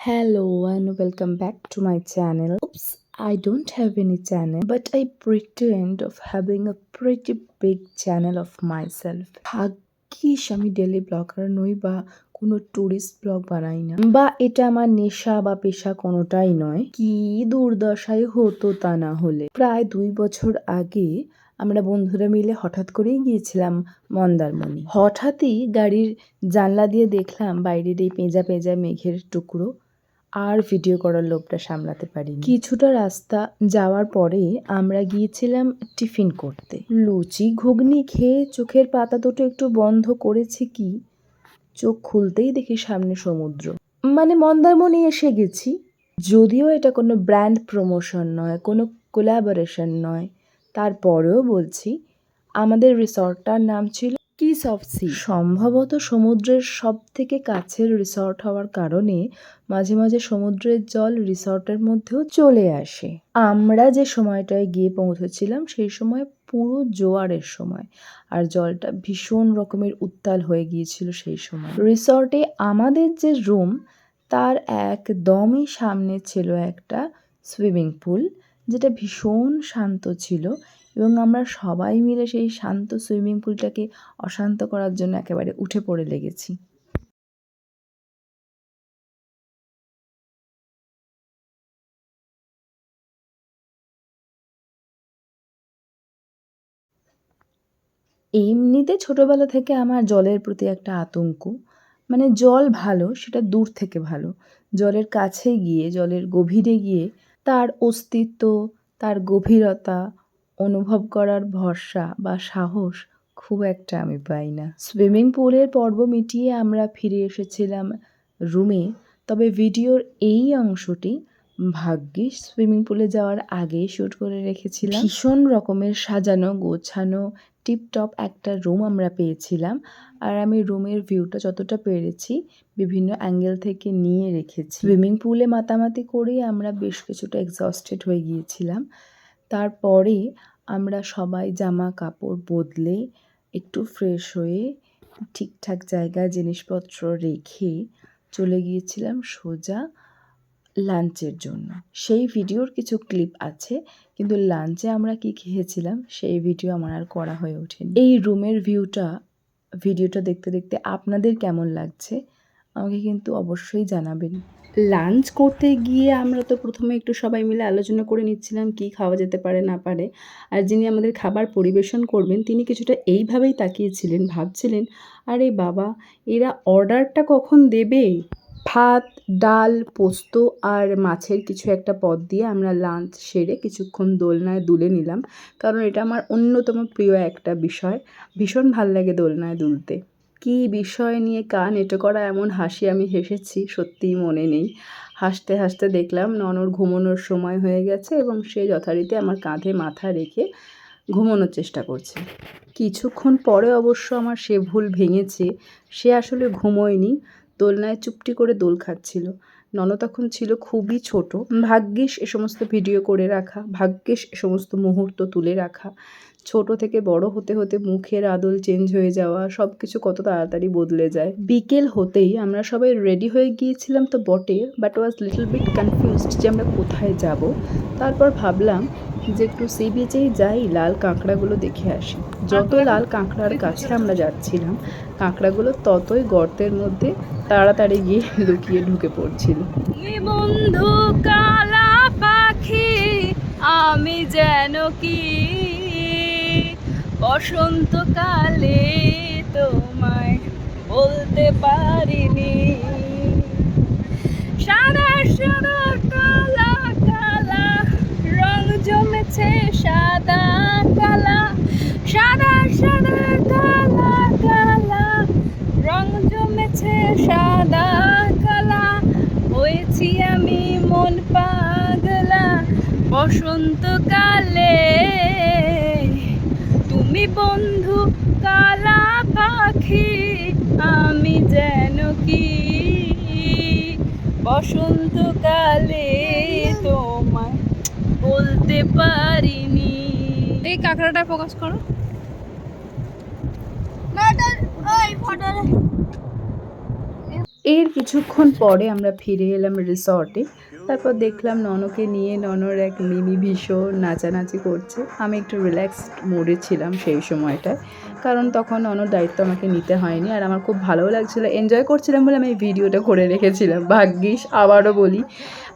Hello and welcome back to my channel. Oops, I don't have any channel, but I pretend of having a pretty big channel of myself. ভাগ্যিস আমি daily blogger নই বা কোনো tourist blog বানাই না, বা এটা আমার নেশা বা পেশা কোনোটাই নয়। কি দুর্দশাই হতো তা না হলে। প্রায় 2 বছর আগে আমরা বন্ধুরা মিলে হঠাৎ করেই গিয়েছিলাম মন্দারমণি। হঠাৎই গাড়ির জানলা দিয়ে দেখলাম বাইরের এই পেঁজা পেঁজা মেঘের টুকরো। আর ভিডিও করার লোভটা সামলাতে পারিনি। কিছুটা রাস্তা যাওয়ার পরে আমরা গিয়েছিলাম টিফিন করতে। লুচি ঘুগনি খেয়ে চোখের পাতা দুটো একটু বন্ধ করেছি কি, চোখ খুলতেই দেখি সামনে সমুদ্র। মানে মন্দারমণি এসে গেছি। যদিও এটা কোনো ব্র্যান্ড প্রমোশন নয়, কোনো কোলাবোরেশন নয়, তারপরেও বলছি আমাদের রিসর্টটার নাম ছিল কিস অফ সি। সম্ভবত সমুদ্রের সব থেকে কাছের রিসর্ট হওয়ার কারণে মাঝে মাঝে সমুদ্রের জল রিসর্টের মধ্যেও চলে আসে। আমরা যে সময়টায় গিয়ে পৌঁছেছিলাম সেই সময় পুরো জোয়ারের সময়, আর জলটা ভীষণ রকমের উত্তাল হয়ে গিয়েছিল সেই সময়। রিসর্টে আমাদের যে রুম তার একদমই সামনে ছিল একটা সুইমিং পুল, যেটা ভীষণ শান্ত ছিল, এবং আমরা সবাই মিলে সেই শান্ত সুইমিং পুলটাকে অশান্ত করার জন্য একেবারে উঠে পড়ে লেগেছি। এমনিতে ছোটবেলা থেকে আমার জলের প্রতি একটা আতঙ্ক। মানে জল ভালো, সেটা দূর থেকে ভালো। জলের কাছে গিয়ে, জলের গভীরে গিয়ে তার অস্তিত্ব, তার গভীরতা অনুভব করার ভরসা বা সাহস খুব একটা আমি পাই না। সুইমিং পুলের পর্ব মিটিয়ে আমরা ফিরে এসেছিলাম রুমে। তবে ভিডিওর এই অংশটি ভাগ্যিস সুইমিং পুলে যাওয়ার আগেই শ্যুট করে রেখেছিলাম। ভীষণ রকমের সাজানো গোছানো টিপটপ একটা রুম আমরা পেয়েছিলাম, আর আমি রুমের ভিউটা যতটা পেরেছি বিভিন্ন অ্যাঙ্গেল থেকে নিয়ে রেখেছি। সুইমিং পুলে মাতামাতি করেই আমরা বেশ কিছুটা এক্সস্টেড হয়ে গিয়েছিলাম। তারপরে আমরা সবাই জামা কাপড় বদলে একটু ফ্রেশ হয়ে ঠিকঠাক জায়গায় জিনিসপত্র রেখে চলে গিয়েছিলাম সোজা লাঞ্চের জন্য। সেই ভিডিওর কিছু ক্লিপ আছে, কিন্তু লাঞ্চে আমরা কি খেয়েছিলাম সেই ভিডিও আমার আর করা হয়ে ওঠেনি। এই রুমের ভিডিওটা দেখতে দেখতে আপনাদের কেমন লাগছে আমাকে কিন্তু অবশ্যই জানাবেন। লাঞ্চ করতে গিয়ে আমরা তো প্রথমে একটু সবাই মিলে আলোচনা করে নিচ্ছিলাম কি খাওয়া যেতে পারে না পারে, আর যিনি আমাদের খাবার পরিবেশন করবেন তিনি কিছুটা এইভাবেই তাকিয়েছিলেন, ভাবছিলেন আরে বাবা এরা অর্ডারটা কখন দেবে। ভাত, ডাল, পোস্ত আর মাছের কিছু একটা পদ দিয়ে আমরা লাঞ্চ সেরে কিছুক্ষণ দোলনায় দুলে নিলাম, কারণ এটা আমার অন্যতম প্রিয় একটা বিষয়। ভীষণ ভাল লাগে দোলনায় দুলতে। কী বিষয় নিয়ে কান এঁটো করা এমন হাসি আমি হেসেছি সত্যিই মনে নেই। হাসতে হাসতে দেখলাম ননর ঘুমোনোর সময় হয়ে গেছে এবং সে যথারীতি আমার কাঁধে মাথা রেখে ঘুমোনোর চেষ্টা করছে। কিছুক্ষণ পরে অবশ্য আমার সে ভুল ভেঙেছে, সে আসলে ঘুমোয়নি, দোলনায় চুপটি করে দোল খাচ্ছিল। নন তখন ছিল খুবই ছোট। ভাগ্যিস এ সমস্ত ভিডিও করে রাখা, ভাগ্যিস এ সমস্ত মুহূর্ত তুলে রাখা। ছোট থেকে বড় হতে হতে মুখের আদল চেঞ্জ হয়ে যাওয়া, সব কিছু কত তাড়াতাড়ি বদলে যায়। বিকেল হতেই আমরা সবাই রেডি হয়ে গিয়েছিলাম তো বটে, but was little bit confused যে আমরা কোথায় যাব। তারপর ভাবলাম যে একটু সি বিচেই যাই, লাল কাঁকড়াগুলো দেখে আসি। যত লাল কাঁকড়ার কাছে আমরা যাচ্ছিলাম কাঁকড়াগুলো ততই গর্তের মধ্যে তাড়াতাড়ি গিয়ে লুকিয়ে ঢুকে পড়ছিল। বন্ধু কালা পাখি আমি যেন কি বসন্তকালে তোমায় বলতে পারিনি। সাদা সাদা কালা কালা রং জমেছে সাদা কালা, সাদা সাদা কালা কালা রং জমেছে সাদা কালা, হয়েছি আমি মন পাগলা বসন্তকালে। তুমি বন্ধু কালা পাখি আমি যেন কি বসন্তকালে তোমায় বলতে পারিনি। এই কাঁকড়াটা ফোকাস করো। এর কিছুক্ষণ পরে আমরা ফিরে এলাম রিসর্টে। তারপর দেখলাম ননকে নিয়ে ননর এক মিমি ভীষণ নাচানাচি করছে। আমি একটু রিল্যাক্সড মোডে ছিলাম সেই সময়টায়, কারণ তখন ননর দায়িত্ব আমাকে নিতে হয়নি। আর আমার খুব ভালোও লাগছিলো, এনজয় করছিলাম বলে আমি এই ভিডিওটা করে রেখেছিলাম। ভাগ্যিস, আবারও বলি,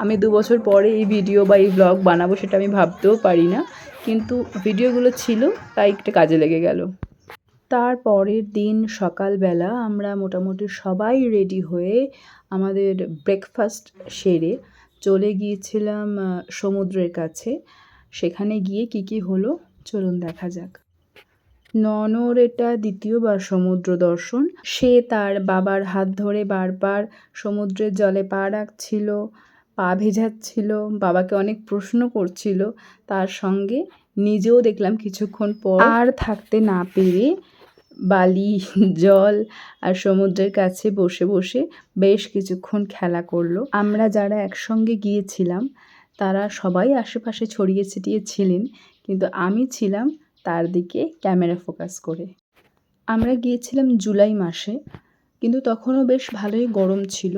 আমি 2 বছর পরে এই ভিডিও বা এই ব্লগ বানাবো সেটা আমি ভাবতেও পারি না, কিন্তু ভিডিওগুলো ছিল তাই একটু কাজে লেগে গেল। তার পরের দিন সকালবেলা আমরা মোটামুটি সবাই রেডি হয়ে আমাদের ব্রেকফাস্ট সেরে চলে গিয়েছিলাম সমুদ্রের কাছে। সেখানে গিয়ে কী হলো চলুন দেখা যাক। ননর এটা দ্বিতীয়বার সমুদ্র দর্শন। সে তার বাবার হাত ধরে বারবার সমুদ্রের জলে পা রাখছিল, পা ভেজাচ্ছিল, বাবাকে অনেক প্রশ্ন করছিল। তার সঙ্গে নিজেও দেখলাম কিছুক্ষণ পর আর থাকতে না পেরে বালি, জল আর সমুদ্রের কাছে বসে বসে বেশ কিছুক্ষণ খেলা করলো। আমরা যারা একসঙ্গে গিয়েছিলাম তারা সবাই আশেপাশে ছড়িয়ে ছিটিয়ে ছিলেন, কিন্তু আমি ছিলাম তার দিকে ক্যামেরা ফোকাস করে। আমরা গিয়েছিলাম জুলাই মাসে, কিন্তু তখনও বেশ ভালোই গরম ছিল,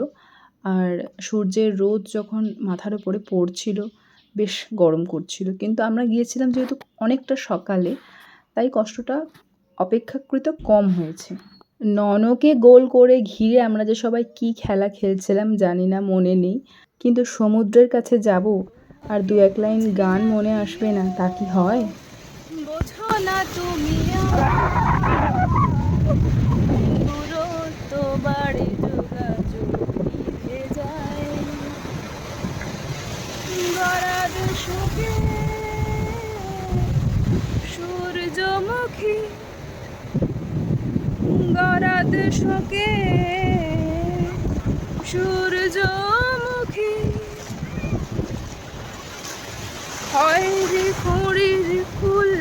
আর সূর্যের রোদ যখন মাথার উপরে পড়ছিল বেশ গরম করছিল। কিন্তু আমরা গিয়েছিলাম যেহেতু অনেকটা সকালে, তাই কষ্টটা অপেক্ষাকৃত কম হয়েছে। ননকে গোল করে ঘিরে আমরা যে সবাই কী খেলা খেলছিলাম জানি না, মনে নেই, কিন্তু সমুদ্রের কাছে যাব আর 2-1 লাইন গান মনে আসবে না, তা কি হয়? বোঝো না তুমি দূরত্ব বাড়ে, যোগাযোগ নিভে যায়, গরাদ শোকে সূর্যমুখী, গরাদ শোকে সূর্যমুখী, হয় রে কুঁড়ির ফুল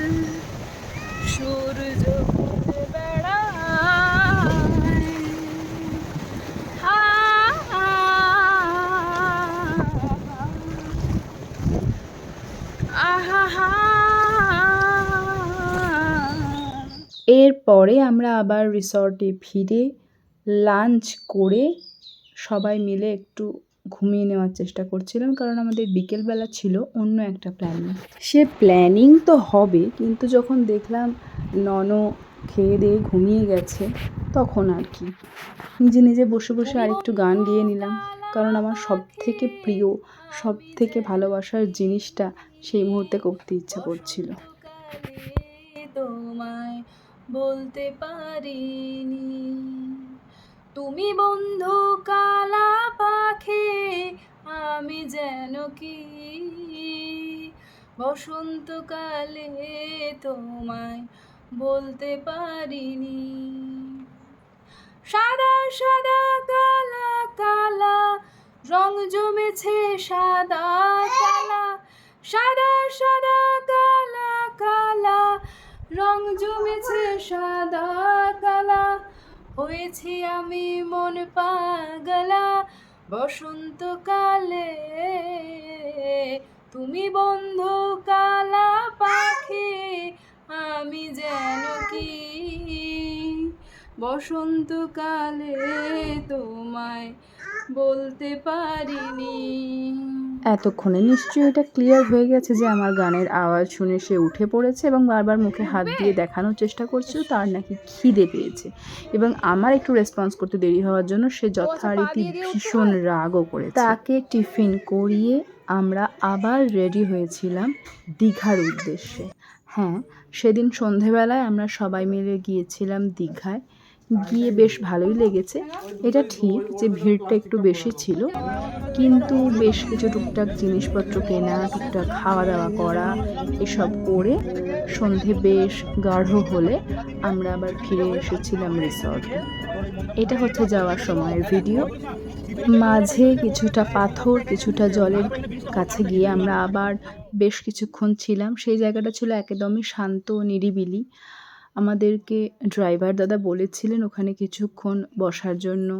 সূর্য ঘুরে বেড়ায়, আহা। এরপরে আমরা আবার রিসর্টে ফিরে লাঞ্চ করে সবাই মিলে একটু ঘুমিয়ে নেওয়ার চেষ্টা করছিলাম, কারণ আমাদের বিকেলবেলা ছিল অন্য একটা প্ল্যানিং। সে প্ল্যানিং তো হবে, কিন্তু যখন দেখলাম ননো খেয়ে দিয়ে ঘুমিয়ে গেছে তখন আর কি নিজে নিজে বসে বসে আরেকটু গান গেয়ে নিলাম, কারণ আমার সবথেকে প্রিয়, সবথেকে ভালোবাসার জিনিসটা সেই মুহূর্তে করতে ইচ্ছা করছিল। তোমায় বলতে পারিনি, তুমি বন্ধু কালা পাখি, আমি যেন কি বসন্তকালে তোমায় বলতে পারিনি, সাদা সাদা কালা কালা রং জমেছে, সাদা কালা, সাদা সাদা কালা কালা রং জমেছে, সাদা কালা হয়েছি আমি মন পাগলা, বসন্তকালে তুমি বন্ধু কালা পাখি, আমি যেন কি বসন্তকালে তোমায় বলতে পারিনি। এতক্ষণে নিশ্চয়ই এটা ক্লিয়ার হয়ে গেছে যে আমার গানের আওয়াজ শুনে সে উঠে পড়েছে এবং বারবার মুখে হাত দিয়ে দেখানোর চেষ্টা করছিল তার নাকি খিদে পেয়েছে, এবং আমার একটু রেসপন্স করতে দেরি হওয়ার জন্য সে যথারীতি ভীষণ রাগও করেছে। তাকে টিফিন করিয়ে আমরা আবার রেডি হয়েছিলাম দীঘার উদ্দেশ্যে। হ্যাঁ, সেদিন সন্ধেবেলায় আমরা সবাই মিলে গিয়েছিলাম দীঘায়। গিয়ে বেশ ভালোই লেগেছে। এটা ঠিক যে ভিড়টা একটু বেশি ছিল, কিন্তু বেশ কিছু টুকটাক জিনিসপত্র কেনা, টুকটাক খাওয়া দাওয়া করা, এসব করে সন্ধে বেশ গাঢ় হলে আমরা আবার ফিরে এসেছিলাম রিসর্টে। এটা হচ্ছে যাওয়ার সময়ের ভিডিও। মাঝে কিছুটা পাথর, কিছুটা জলের কাছে গিয়ে আমরা আবার বেশ কিছুক্ষণ ছিলাম। সেই জায়গাটা ছিল একদমই শান্ত ও নিরিবিলি। আমাদেরকে ড্রাইভার দাদা বলেছিলেন ওখানে কিছুক্ষণ বসার জন্য।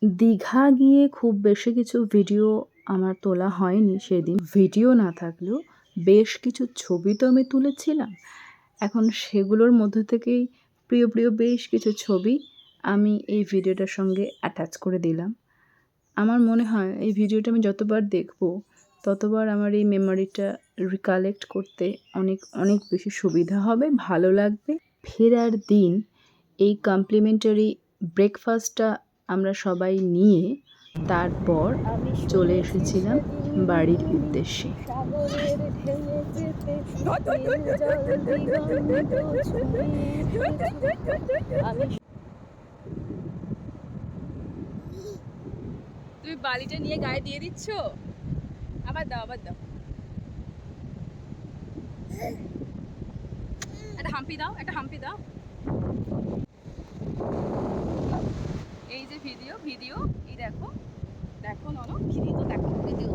দীঘা গিয়ে খুব বেশি কিছু ভিডিও আমার তোলা হয়নি সেদিন। ভিডিও না থাকলেও বেশ কিছু ছবি তো আমি তুলেছিলাম। এখন সেগুলোর মধ্যে থেকেই প্রিয় প্রিয় বেশ কিছু ছবি আমি এই ভিডিওটার সঙ্গে অ্যাটাচ করে দিলাম। আমার মনে হয় এই ভিডিওটা আমি যতবার দেখব ততবার আমার এই মেমোরিটা রিকালেক্ট করতে অনেক অনেক বেশি সুবিধা হবে, ভালো লাগবে। ফেরার দিন এই কমপ্লিমেন্টারি ব্রেকফাস্টটা আমরা সবাই নিয়ে তারপর চলে এসেছিলাম বাড়ির উদ্দেশ্যে। তুমি বালিটা নিয়ে গায়ে দিয়ে দিচ্ছ, আবার দাও আবার দাও, একটা হাম্পি দাও, একটা হাম্পি দাও। এই যে ভিডিও ভিডিও এই দেখো দেখো ননো ভিডিও তো দেখো ভিডিও।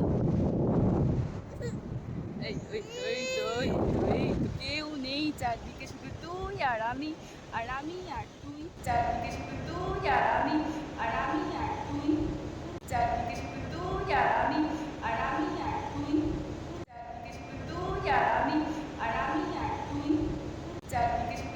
এই ওই ওই তো ওই তো এই তো কেউ নেই চারদিকে, শুধু তুই আর আমি আর আমি আর তুই, চারদিকে শুধু তুই আর আমি আর আমি আর তুই, চারদিকে শুধু তুই আর আমি আর আমি আর তুই, চারদিকে শুধু তুই আর আমি আর আমি আর তুই, চারদিকে শুধু